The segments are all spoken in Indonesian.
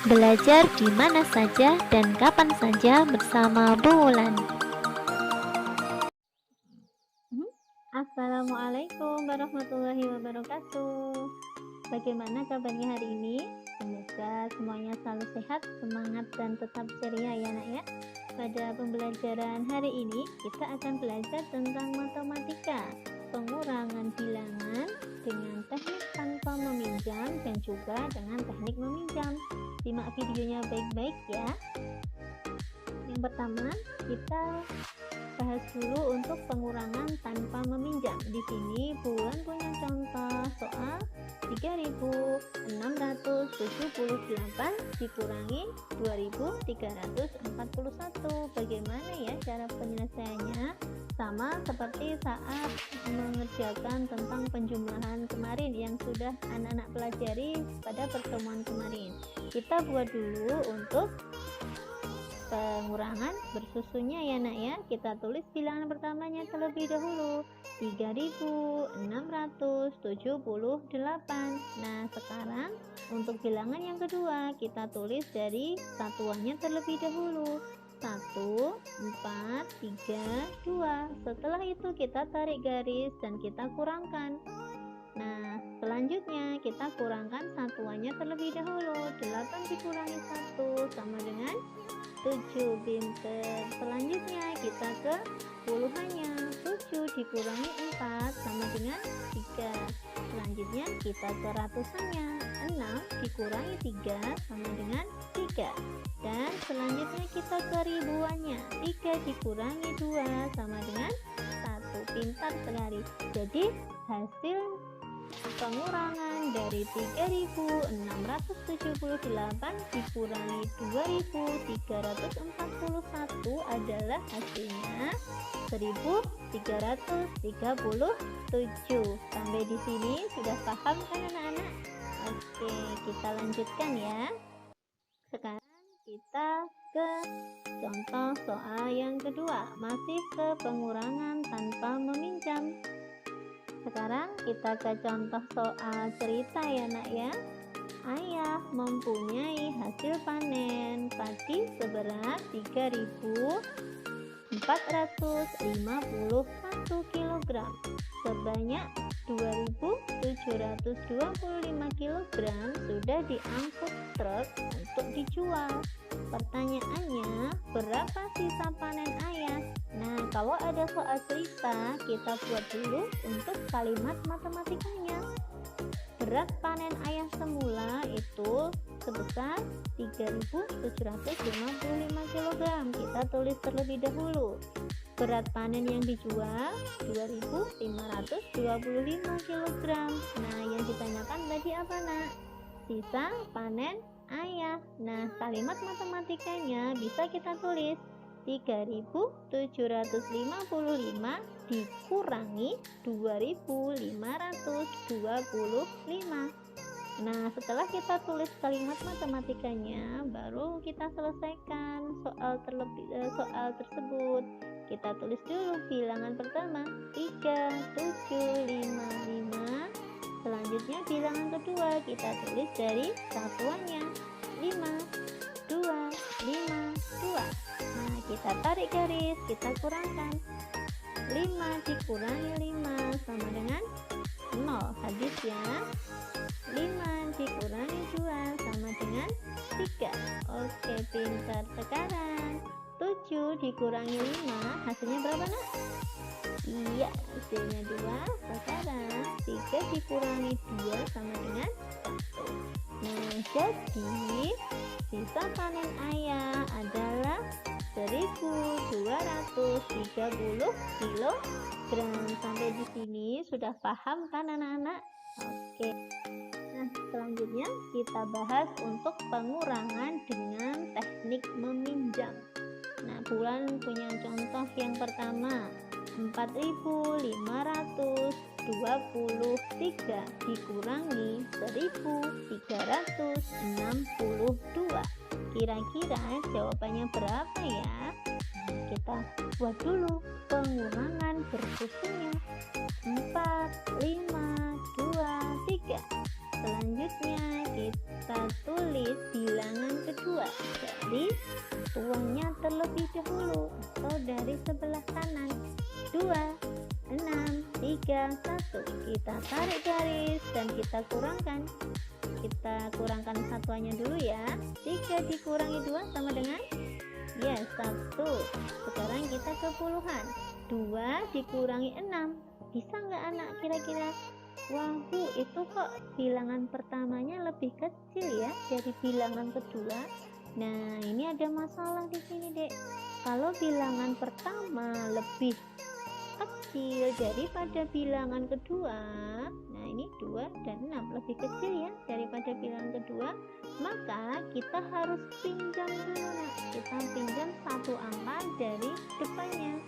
Belajar di mana saja dan kapan saja bersama Bu Wulan. Assalamualaikum warahmatullahi wabarakatuh. Bagaimana kabarnya hari ini? Semoga semuanya selalu sehat, semangat, dan tetap ceria ya nak ya. Pada pembelajaran hari ini kita akan belajar tentang matematika, pengurangan bilangan dengan teknik tanpa meminjam dan juga dengan teknik meminjam. Simak videonya baik-baik ya. Yang pertama, kita bahas dulu untuk pengurangan tanpa meminjam. Di sini Bu Wulan punya contoh soal 3.678 dikurangi 2.341. Bagaimana ya cara penyelesaiannya? Sama seperti saat mengerjakan tentang penjumlahan kemarin yang sudah anak-anak pelajari pada pertemuan kemarin. Kita buat dulu untuk pengurangan bersusunnya ya nak ya. Kita tulis bilangan pertamanya terlebih dahulu, 3.678. Nah sekarang untuk bilangan yang kedua kita tulis dari satuannya terlebih dahulu, 1, 4, 3, 2. Setelah itu kita tarik garis dan kita kurangkan. Nah selanjutnya kita kurangkan satuannya terlebih dahulu, 8 dikurangi 1 sama dengan 7. Pinter. Selanjutnya kita ke puluhannya, 7 dikurangi 4 sama dengan 3. Selanjutnya kita ke ratusannya, 6 dikurangi 3 sama dengan 3. Dan selanjutnya kita ke ribuannya, 3 dikurangi 2 sama dengan 1. Pintar sekali. Jadi hasil pengurangan dari 3.678 dikurangi 2.341 adalah hasilnya 1.337. Sampai di sini sudah paham kan anak-anak? Oke, kita lanjutkan ya. Sekarang kita ke contoh soal yang kedua, masih ke pengurangan tanpa meminjam. Sekarang kita ke contoh soal cerita ya nak ya. Ayah mempunyai hasil panen padi seberat 3.451 kg sebanyak 2.725 kg sudah diangkut truk untuk dijual. Pertanyaannya, berapa sisa panen ayah? Nah, kalau ada soal cerita, kita buat dulu untuk kalimat matematikanya. Berat panen ayah semula itu sebesar 3.725 kg. Kita tulis terlebih dahulu. Berat panen yang dijual 2.525 kg. Nah, yang ditanyakan tadi apa nak? Sisa panen ayah. Nah, kalimat matematikanya bisa kita tulis 3.755 dikurangi 2.525. Nah, setelah kita tulis kalimat matematikanya, baru kita selesaikan soal tersebut. Kita tulis dulu bilangan pertama 3, 7, 5, 5. Selanjutnya bilangan kedua kita tulis dari satuannya 5, 2, 5, 2. Nah, kita tarik garis, kita kurangkan. 5 dikurangi 5 sama dengan 0. Habis ya. 5 dikurangi 2 sama dengan 3. Oke, pintar. Sekarang 7 dikurangi 5 hasilnya berapa nak? Iya, hasilnya 2. Sekarang 3 dikurangi 2 sama dengan 1. Nah, jadi sisa panen ayah adalah 1.230 kg. Sampai di sini sudah paham kan anak-anak? Oke. Nah, selanjutnya kita bahas untuk pengurangan dengan teknik meminjam. Nah, Bu Wulan punya contoh yang pertama, 4.523 dikurangi 1.362. Kira-kira jawabannya berapa ya? Kita buat dulu pengurangan bersusunnya, 4, 5, 2, 3. Selanjutnya kita tulis bilangan kedua dari tuanya terlebih dahulu atau dari sebelah kanan. 2, 6, 3, 1. Kita tarik garis dan kita kurangkan. Kita kurangkan satuannya dulu ya. 3 dikurangi 2 sama dengan 1. Sekarang kita ke puluhan. 2 dikurangi 6. Bisa nggak anak kira-kira? Wah Bu, itu kok bilangan pertamanya lebih kecil ya dari bilangan kedua. Nah, ini ada masalah di sini, Dek. Kalau bilangan pertama lebih kecil daripada bilangan kedua, nah ini 2 dan 6 lebih kecil ya daripada bilangan kedua, maka kita harus pinjam dulu. Nah, kita pinjam satu angka dari depannya.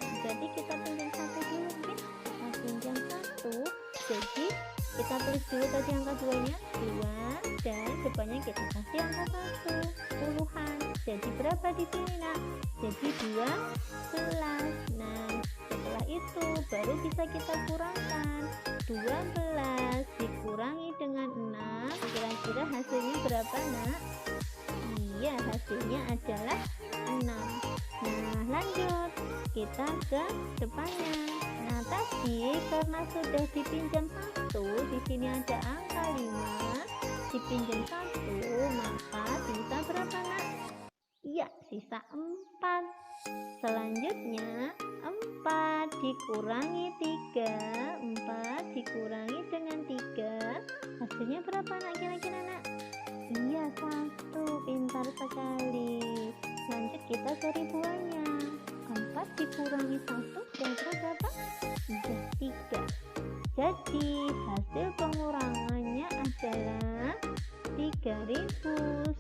Nah, jadi kita pinjam satu dulu, ya. Kita pinjam satu, jadi kita tulis dulu tadi angka 2-nya 2 dan depannya kita kasih angka 1 puluhan. Jadi berapa di sini nak? Jadi 12. Nah, setelah itu baru bisa kita kurangkan. 12 dikurangi dengan 6, kira-kira hasilnya berapa nak? Iya, hasilnya adalah 6. Nah, lanjut kita ke depannya. Nah, tadi karena sudah dipinjam 1, di sini ada angka 5, dipinjam 1, maka sisa berapa nak? Iya, sisa 4. Selanjutnya 4 dikurangi 3, 4 dikurangi dengan 3, hasilnya berapa nak kira-kira nak? Iya, 1. Pintar sekali. Lanjut kita ke ribuannya. 4 dikurangi 1 kira-kira berapa? Iya, 3. Jadi hasil pengurangannya adalah 3161.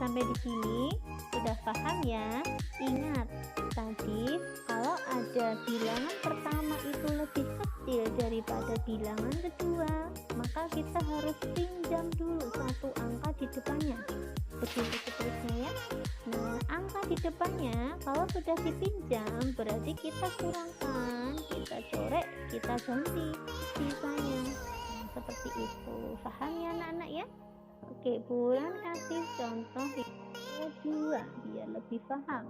Sampai di sini sudah paham ya? Ingat, tadi kalau ada bilangan pertama itu lebih kecil daripada bilangan kedua, maka kita harus pinjam dulu satu angka di depannya. Begitu seterusnya ya. Nah, angka di depannya kalau sudah dipinjam berarti kita kurangkan, kita coret, kita ganti sisanya. Nah, seperti itu. Paham ya anak-anak ya? Oke, Bulan kasih contoh kedua biar lebih paham.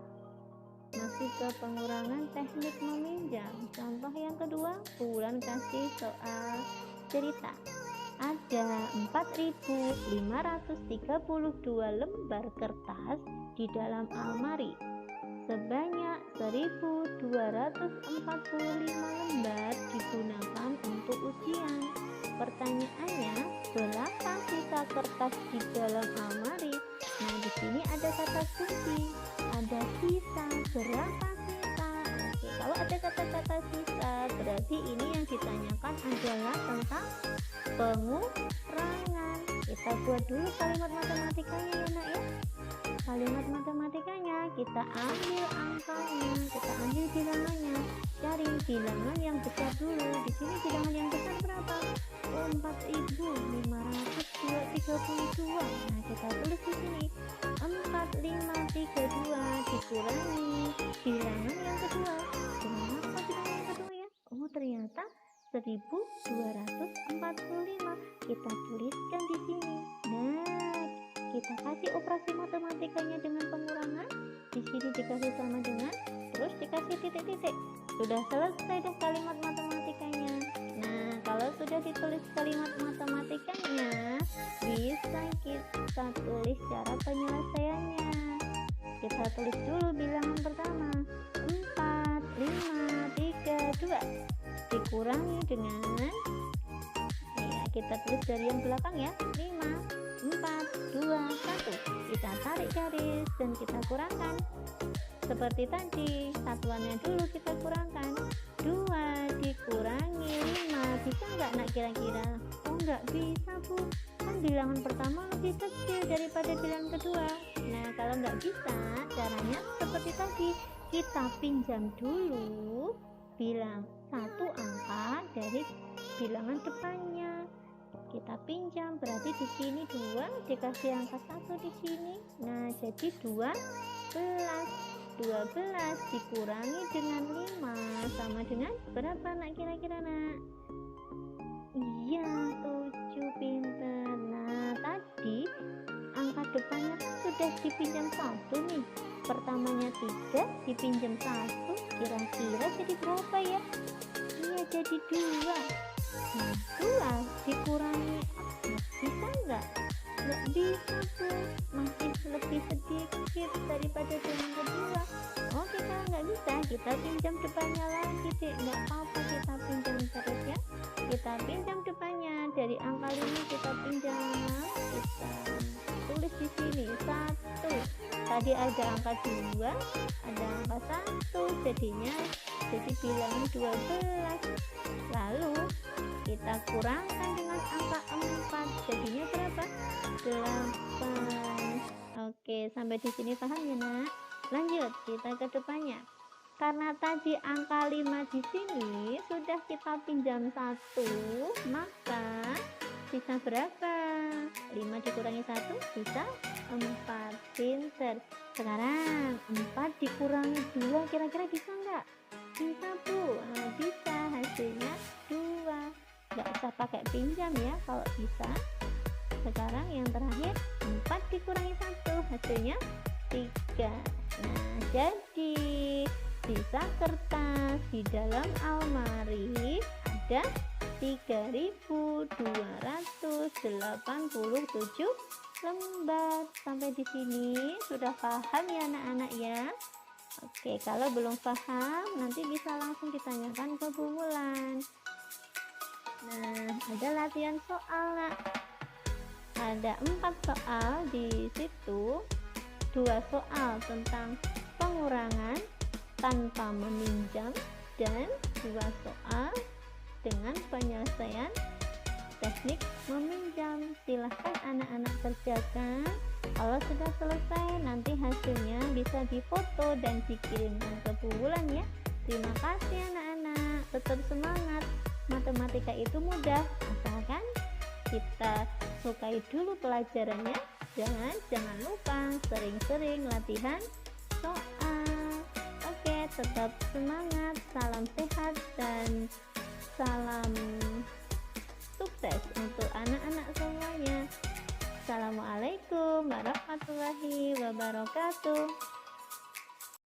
Masih ke pengurangan teknik meminjam. Contoh yang kedua, Bulan kasih soal cerita. Ada 4.532 lembar kertas di dalam almari. Sebanyak 1.245 lembar digunakan untuk ujian. Pertanyaannya, berapa sisa kertas di dalam almari? Nah, di sini ada kata kunci. Ada sisa. Berapa sisa? Oke, kalau ada kata-kata sisa, berarti ini yang ditanyakan adalah tentang pengurangan. Kita buat dulu kalimat matematikanya ya nak ya. Kalimat matematikanya kita ambil angkanya, kita ambil bilangannya, cari bilangan yang besar dulu. Di sini bilangan yang besar berapa? 4.532. Nah, kita tulis di sini 4532 dikurangi bilangan yang kedua. Berapa bilangan yang kedua ya? Oh, ternyata 1.245. Kita tuliskan di sini. Nah, kita kasih operasi matematikanya dengan pengurangan. Di sini dikasih sama dengan, terus dikasih titik-titik. Sudah selesai deh kalimat matematikanya. Nah, kalau sudah ditulis kalimat matematikanya, bisa kita tulis cara penyelesaiannya. Kita tulis dulu bilangan pertama. 4, 5, 3, 2 dikurangi dengan, ya, kita tulis dari yang belakang ya. 5, 4, 2, 1. Kita tarik garis dan kita kurangkan. Seperti tadi, satuannya dulu kita kurangkan. 2 dikurangi 5. Bisa nggak nak kira-kira? Oh, nggak bisa Bu. Kan bilangan pertama lebih kecil daripada bilangan kedua. Nah, kalau nggak bisa, caranya seperti tadi. Kita pinjam dulu bilang satu angka dari bilangan depannya. Kita pinjam, berarti di sini 2 dikasih angka 1 di sini. Nah, jadi 12 dikurangi dengan 5 sama dengan berapa nak kira-kira nak? Iya, 7. Pinter. Nah, sudah dipinjam 1 nih, pertamanya 3 dipinjam 1, kira-kira jadi berapa ya? Iya, jadi 2. Nah, 2 dikurangi 4 bisa nggak? Nggak bisa tuh, masih lebih sedikit daripada dengan kedua. Oke, kalau nggak bisa, kita pinjam depannya lagi deh, nggak apa-apa, kita pinjam terus ya. Kita pinjam depannya, dari angka 5 kita pinjam, kita tulis di sini 1. Tadi ada angka 2, ada angka 1, jadinya jadi bilangan 12. Lalu kita kurangkan dengan angka 4, jadinya berapa? 8. Oke, sampai di sini paham ya, Nak? Lanjut, kita ke depannya. Karena tadi angka 5 di sini sudah kita pinjam 1, maka sisa berapa? 5 dikurangi 1 sisa 4. Pinter. Sekarang 4 dikurangi 2, kira-kira bisa nggak? Bisa, Bu. Nah, bisa, hasilnya 2. Nggak usah pakai pinjam ya kalau bisa. Sekarang yang terakhir 4 dikurangi 1, hasilnya 3. Nah, jadi sisa kertas di dalam almari ada 3.287 lembar. Sampai di sini sudah paham ya anak-anak ya? Oke, kalau belum paham nanti bisa langsung ditanyakan ke Bu Wulan. Nah, ada latihan soal, Nak. Ada 4 soal di situ. 2 soal tentang pengurangan tanpa meminjam dan 2 soal dengan penyelesaian teknik meminjam. Silahkan anak-anak kerjakan. Kalau sudah selesai, nanti hasilnya bisa difoto dan dikirimkan ke Bu Wulan ya. Terima kasih anak-anak, tetap semangat. Matematika itu mudah, asalkan kita sukai dulu pelajarannya, dan jangan lupa sering-sering latihan soal. Oke, tetap semangat, salam sehat dan salam sukses untuk anak-anak semuanya. Assalamualaikum warahmatullahi wabarakatuh.